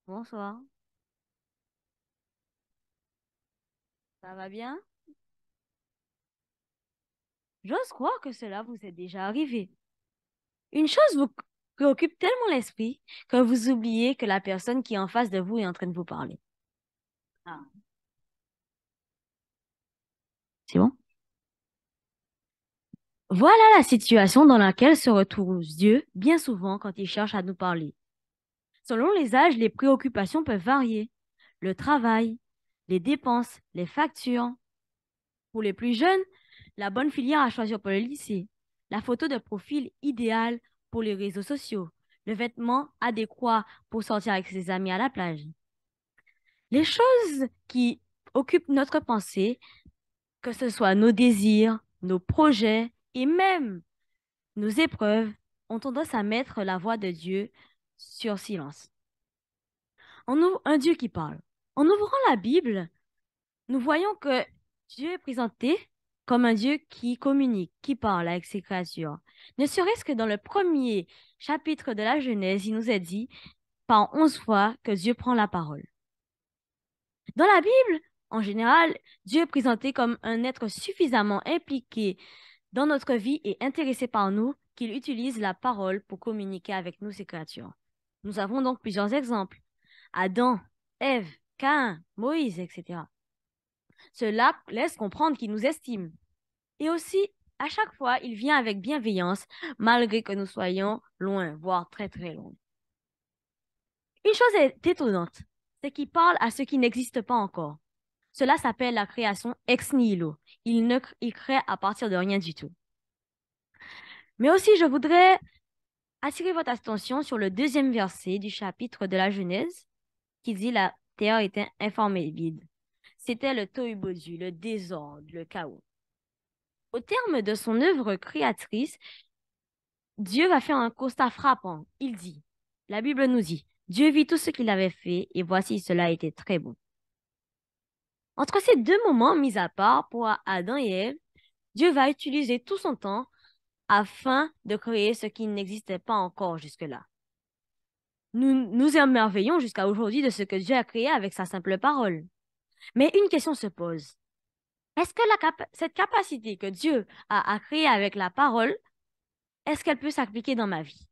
Bonsoir, ça va bien? J'ose croire que cela vous est déjà arrivé. Une chose vous préoccupe tellement l'esprit que vous oubliez que la personne qui est en face de vous est en train de vous parler. Ah, c'est bon? Voilà la situation dans laquelle se retrouve Dieu bien souvent quand il cherche à nous parler. Selon les âges, les préoccupations peuvent varier. Le travail, les dépenses, les factures. Pour les plus jeunes, la bonne filière à choisir pour le lycée, la photo de profil idéale pour les réseaux sociaux, le vêtement adéquat pour sortir avec ses amis à la plage. Les choses qui occupent notre pensée, que ce soit nos désirs, nos projets et même nos épreuves, ont tendance à mettre la voix de Dieu sur silence. On ouvre un Dieu qui parle. En ouvrant la Bible, nous voyons que Dieu est présenté comme un Dieu qui communique, qui parle avec ses créatures. Ne serait-ce que dans le premier chapitre de la Genèse, il nous est dit par 11 fois que Dieu prend la parole. Dans la Bible, en général, Dieu est présenté comme un être suffisamment impliqué dans notre vie et intéressé par nous qu'il utilise la parole pour communiquer avec nous, ses créatures. Nous avons donc plusieurs exemples. Adam, Ève, Caïn, Moïse, etc. Cela laisse comprendre qu'il nous estime. Et aussi, à chaque fois, il vient avec bienveillance, malgré que nous soyons loin, voire très très loin. Une chose est étonnante, c'est qu'il parle à ce qui n'existe pas encore. Cela s'appelle la création ex nihilo. Il crée à partir de rien du tout. Mais aussi, je voudrais attirer votre attention sur le deuxième verset du chapitre de la Genèse, qui dit la terre était informée et vide. C'était le tohu-bohu, le désordre, le chaos. Au terme de son œuvre créatrice, Dieu va faire un constat frappant. Il dit, la Bible nous dit, Dieu vit tout ce qu'il avait fait et voici cela était très bon. Entre ces deux moments mis à part pour Adam et Ève, Dieu va utiliser tout son temps afin de créer ce qui n'existait pas encore jusque-là. Nous nous émerveillons jusqu'à aujourd'hui de ce que Dieu a créé avec sa simple parole. Mais une question se pose. Est-ce que cette capacité que Dieu a à créer avec la parole, est-ce qu'elle peut s'appliquer dans ma vie?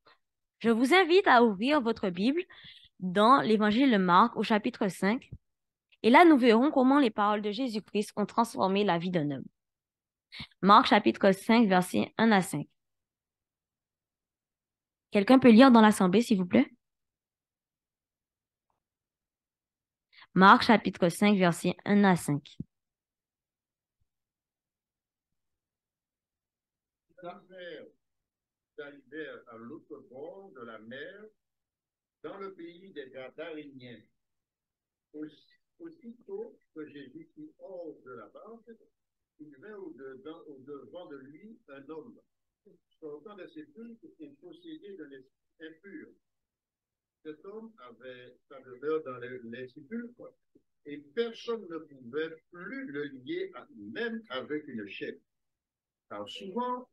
Je vous invite à ouvrir votre Bible dans l'évangile de Marc au chapitre 5. Et là, nous verrons comment les paroles de Jésus-Christ ont transformé la vie d'un homme. Marc chapitre 5, versets 1 à 5. Quelqu'un peut lire dans l'assemblée, s'il vous plaît? Marc chapitre 5, versets 1 à 5. Les affaires arrivèrent à l'autre bord de la mer, dans le pays des Gadaréniens. Aussitôt que Jésus fut hors de la barque, il vint au-devant de lui un homme, sortant des sépulcres et possédé de l'esprit impur. Cet homme avait sa demeure dans les sépulcres, et personne ne pouvait plus le lier, même avec une chaîne. Car souvent,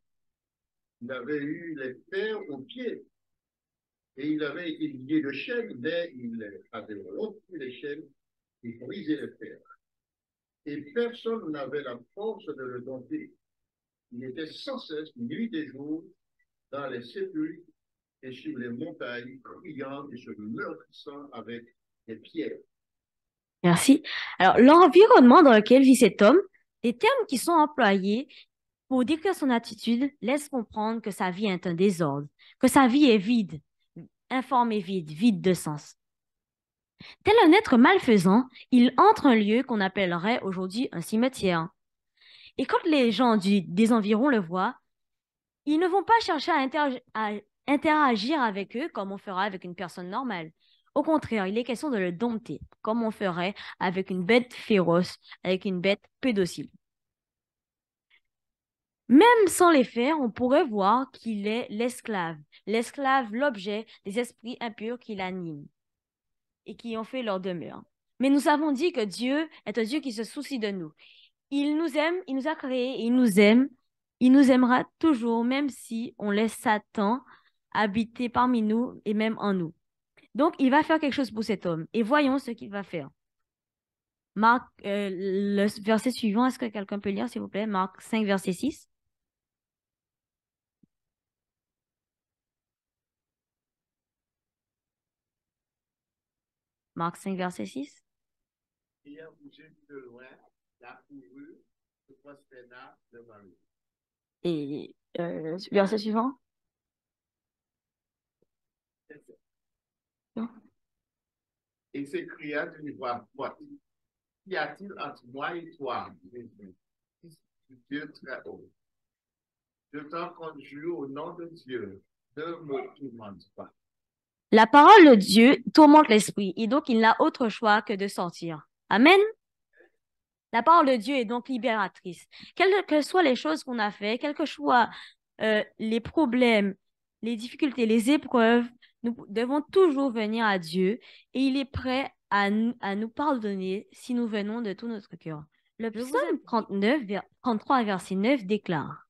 il avait eu les fers aux pieds, et il avait été lié de chaînes, mais il avait rompu les chaînes et brisé les fers. Et personne n'avait la force de le dompter. Il était sans cesse, nuit et jour, dans les sépulcres et sur les montagnes, criant et se meurtrissant avec des pierres. Merci. Alors, l'environnement dans lequel vit cet homme, les termes qui sont employés pour décrire son attitude laissent comprendre que sa vie est un désordre, que sa vie est vide, informe et vide, vide de sens. Tel un être malfaisant, il entre un lieu qu'on appellerait aujourd'hui un cimetière. Et quand les gens des environs le voient, ils ne vont pas chercher à interagir avec eux comme on fera avec une personne normale. Au contraire, il est question de le dompter, comme on ferait avec une bête féroce, avec une bête pédocile. Même sans les faire, on pourrait voir qu'il est l'esclave, l'objet des esprits impurs qui l'animent et qui ont fait leur demeure. Mais nous avons dit que Dieu est un Dieu qui se soucie de nous. Il nous aime, il nous a créés, il nous aime, il nous aimera toujours, même si on laisse Satan habiter parmi nous et même en nous. Donc, il va faire quelque chose pour cet homme. Et voyons ce qu'il va faire. Marc, le verset suivant, est-ce que quelqu'un peut lire, s'il vous plaît? Marc 5, verset 6. Marc 5, verset 6. Ayant bougé de loin, la courue se prosterna devant lui. Et verset suivant. Non. Et s'écria d'une voix forte, qu'y a-t-il entre moi et toi, Jésus, Fils du Dieu très haut? Je t'en conjure au nom de Dieu, ne me tourmente pas. La parole de Dieu tourmente l'esprit et donc il n'a autre choix que de sortir. Amen. La parole de Dieu est donc libératrice. Quelles que soient les choses qu'on a fait, quels que soient les problèmes, les difficultés, les épreuves, nous devons toujours venir à Dieu et il est prêt à nous pardonner si nous venons de tout notre cœur. Le psaume 33, verset 9 déclare,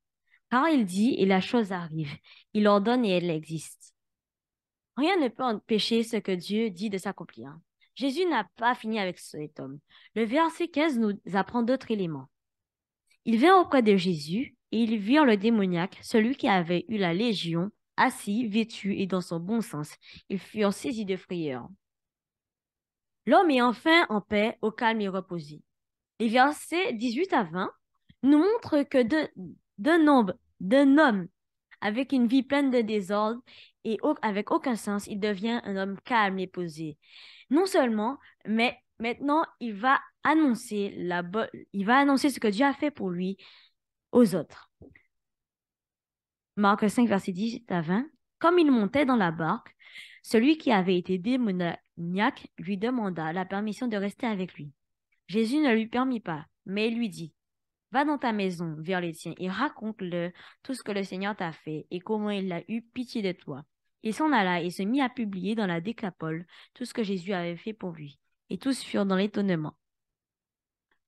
car il dit et la chose arrive, il ordonne et elle existe. Rien ne peut empêcher ce que Dieu dit de s'accomplir. Jésus n'a pas fini avec cet homme. Le verset 15 nous apprend d'autres éléments. Ils vinrent auprès de Jésus et ils virent le démoniaque, celui qui avait eu la légion, assis, vêtu et dans son bon sens. Ils furent saisis de frayeur. L'homme est enfin en paix, au calme et reposé. Les versets 18 à 20 nous montrent que d'un homme avec une vie pleine de désordre et avec aucun sens, il devient un homme calme et posé. Non seulement, mais maintenant, il va annoncer ce que Dieu a fait pour lui aux autres. Marc 5, verset 18 à 20. Comme il montait dans la barque, celui qui avait été démoniaque lui demanda la permission de rester avec lui. Jésus ne lui permit pas, mais il lui dit, va dans ta maison vers les tiens et raconte-le tout ce que le Seigneur t'a fait et comment il a eu pitié de toi. Il s'en alla et se mit à publier dans la Décapole tout ce que Jésus avait fait pour lui. Et tous furent dans l'étonnement.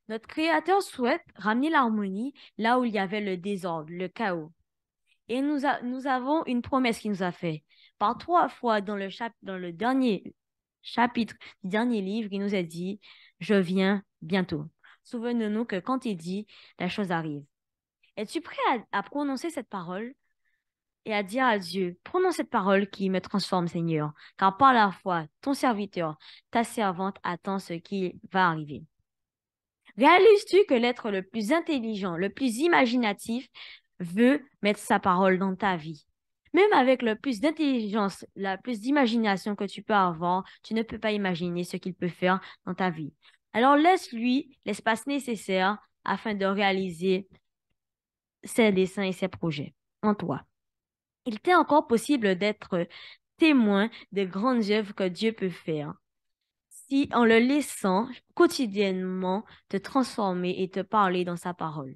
Notre Créateur souhaite ramener l'harmonie là où il y avait le désordre, le chaos. Et nous avons une promesse qu'il nous a faite. Par 3 fois dans le dernier chapitre du dernier livre, il nous a dit, je viens bientôt. Souvenons-nous que quand il dit, la chose arrive. Es-tu prêt à prononcer cette parole et à dire à Dieu, prononce cette parole qui me transforme, Seigneur, car par la foi, ton serviteur, ta servante attend ce qui va arriver. Réalises-tu que l'être le plus intelligent, le plus imaginatif, veut mettre sa parole dans ta vie? Même avec le plus d'intelligence, la plus d'imagination que tu peux avoir, tu ne peux pas imaginer ce qu'il peut faire dans ta vie. Alors laisse-lui l'espace nécessaire afin de réaliser ses desseins et ses projets en toi. Il t'est encore possible d'être témoin des grandes œuvres que Dieu peut faire si en le laissant quotidiennement te transformer et te parler dans sa parole.